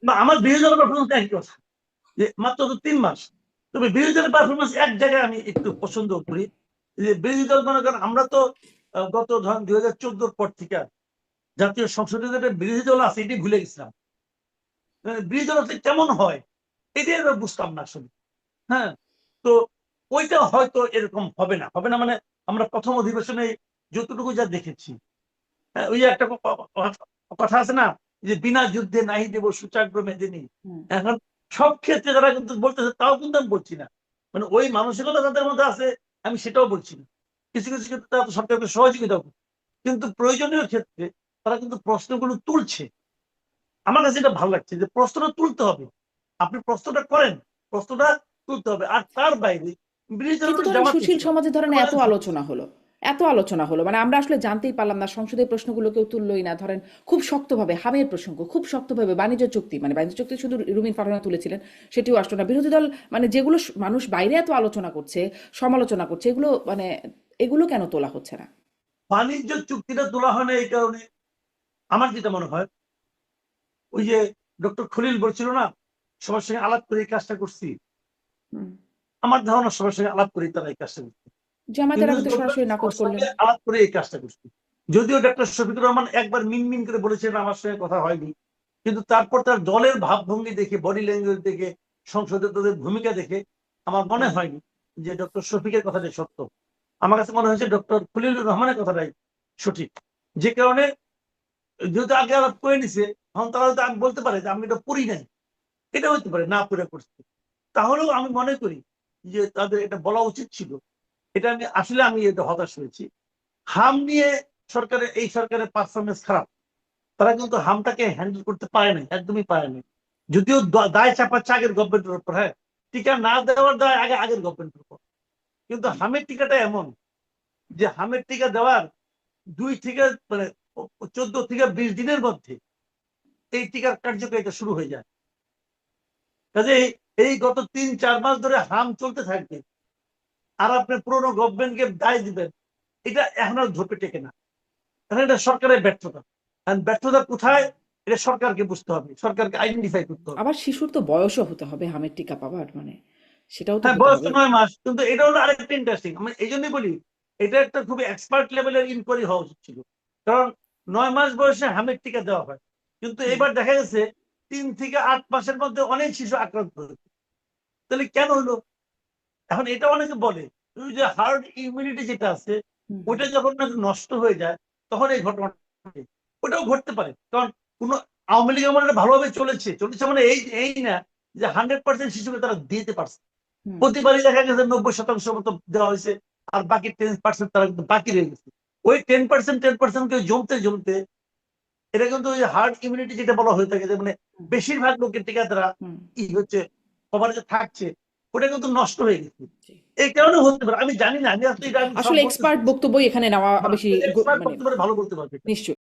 বা আমার বিরোধী দলের পারফরমেন্স একই কথা, যে মাত্র তো 3 মাস। তবে বিরোধী দলের পারফরমেন্স এক জায়গায় আমি একটু পছন্দ করি, যে বিরোধী দল মনে করেন আমরা তো গত ধরেন 2014 পর থেকে জাতীয় সংসদে যে বিরোধী দল আছে এটি ভুলে গেছিলাম। বিরোধী দল কেমন হয় এটাই আমরা বুঝতাম না আসলে। হ্যাঁ, তো ওইটা হয়তো এরকম হবে না মানে আমরা প্রথম অধিবেশনে যতটুকু যা দেখেছি, ওই যে একটা কথা আছে না, যে বিনা যুদ্ধে নাহি দেব সূচাগ্র মেদিনী। এখন সব ক্ষেত্রে যারা কিন্তু বলতেছে তাও কিন্তু আমি বলছি না, মানে ওই মানসিকতা যাদের মধ্যে আছে আমি সেটাও বলছি না। কিছু কিছু ক্ষেত্রে তারা তো সরকারকে সহযোগিতা করছে, কিন্তু প্রয়োজনীয় ক্ষেত্রে তারা কিন্তু প্রশ্নগুলো তুলছে। আমার কাছে এটা ভালো লাগছে যে প্রশ্নটা তুলতে হবে, আপনি প্রশ্নটা করেন, প্রশ্নটা তুলতে হবে। আর তার বাইরে কিন্তু ধরেন সুশীল সমাজে ধরেন এত আলোচনা হলো মানে আমরা আসলে জানতেই পারলাম না, সংসদের প্রশ্নগুলো কেউ তুললই না। ধরেন খুব শক্তভাবে হামের প্রসঙ্গ, খুব শক্তভাবে বাণিজ্য চুক্তি, মানে বাণিজ্য চুক্তি শুধু রুমিন ফারহানা তুলেছিলেন, সেটিও আসলো না। বিরোধী দল মানে যেগুলো মানুষ বাইরে এত আলোচনা করছে, সমালোচনা করছে, এগুলো মানে এগুলো কেন তোলা হচ্ছে না? বাণিজ্য চুক্তিটা তোলা হয় না এই কারণে, আমার যেটা মনে হয়, ওই যে ডক্টর খলিল বলছিল না সবার সঙ্গে আলাপ করে এই কাজটা করছি, আমার ধারণা সবার সঙ্গে আলাপ করে তারা এই কাজটা করছে, জামায়াতের আগে তো সরাসরি নাকচ করলেন। আলাপ করে এই কাজটা করছি। যদিও ডক্টর শফিকুর রহমান একবার মিনমিন করে বলেছেন আমার সঙ্গে কথা হয়নি, কিন্তু তারপর তার দলের ভাবভঙ্গি দেখে, বডি ল্যাঙ্গুয়েজ দেখে, সংসদে তাদের ভূমিকা দেখে আমার মনে হয়নি যে ডক্টর শফিকের কথাটাই সত্য। আমার কাছে মনে হয়েছে ডক্টর খলিলুর রহমানের কথাটাই সঠিক। যে কারণে যেহেতু আগে আলাপ করে নিছে, এখন তারা হয়তো আমি বলতে পারে যে আমি এটা পড়ি নাই, এটা হইতে পারে না পড়ে করছে। তাহলেও আমি মনে করি যে তাদের এটা বলা উচিত ছিল। এটা আমি আসলে আমি এটা হতাশ হয়েছি। হাম নিয়ে এই সরকারের পারফরমেন্স খারাপ, তারা কিন্তু হামটাকে হ্যান্ডেল করতে পারে নাই, একদমই পারে নাই। যদিও দায় চাপাচ্ছে আগের গভর্নমেন্টের উপর, হ্যাঁ টিকা না দেওয়ার দায় আগের গভর্নমেন্টের উপর, কিন্তু হামের টিকাটা এমন যে হামের টিকা দেওয়ার 2 থেকে মানে 14 থেকে 20 দিনের মধ্যে এই টিকার কার্যকারিতা শুরু হয়ে যায়। কাজে এই গত 3-4 মাস ধরে হাম চলতে থাকবে, আর আপনি পুরোনো গভর্নমেন্টকে দায় দিবেন, এটা এখন আর ধোপে টেকে না। কারণ এটা সরকারের ব্যর্থতা। ব্যর্থতা কোথায় এটা সরকারকে বুঝতে হবে, সরকারকে আইডেন্টিফাই করতে হবে। আবার শিশুর তো বয়সও হতে হবে হামের টিকা পাবার, মানে সেটাও তো হ্যাঁ, হতে বয়স হবে। তো 9 মাস, কিন্তু এটা হলো আরেকটা ইন্টারেস্টিং। আমি এই জন্যই বলি এটা একটা খুবই এক্সপার্ট লেভেলের ইনকোয়ারি হওয়া উচিত ছিল। কারণ 9 মাস বয়সে হামের টিকা দেওয়া হয়, কিন্তু এবার দেখা গেছে 3 থেকে 8 মাসের মধ্যে অনেক শিশু আক্রান্ত হয়েছে। তাহলে কেন হলো? এখন এটা অনেকে বলে ওই যে হার্ড ইমিউনিটি যেটা আছে ওটা যখন নাকি নষ্ট হয়ে যায় তখন এই ঘটনাটা ঘটে। ওটাও ঘটতে পারে, কারণ কোন আওয়ামী লীগ আমলে ভালোভাবে চলেছে মানে এই না যে 100% শিশুকে তারা দিতে পারছে। প্রতিবারই দেখা গেছে 90% মতো দেওয়া হয়েছে, আর বাকি 10% তারা কিন্তু বাকি রয়ে গেছে। ওই 10% কে জমতে জমতে এটা কিন্তু ওই হার্ড ইমিউনিটি যেটা বলা হয়ে থাকে, যে মানে বেশিরভাগ লোকের টিকা দ্বারা কি হচ্ছে কভারেজে থাকছে, ওটা কিন্তু নষ্ট হয়ে গেছে। এই কারণে হতে পারে, আমি জানি না, আমি আসলে সব এক্সপার্ট বলতেছি, বক্তব্য এখানে নেওয়া বেশি এক্সপার্ট মানে বলতে পারে, ভালো বলতে পারবে। নিশ্চয়।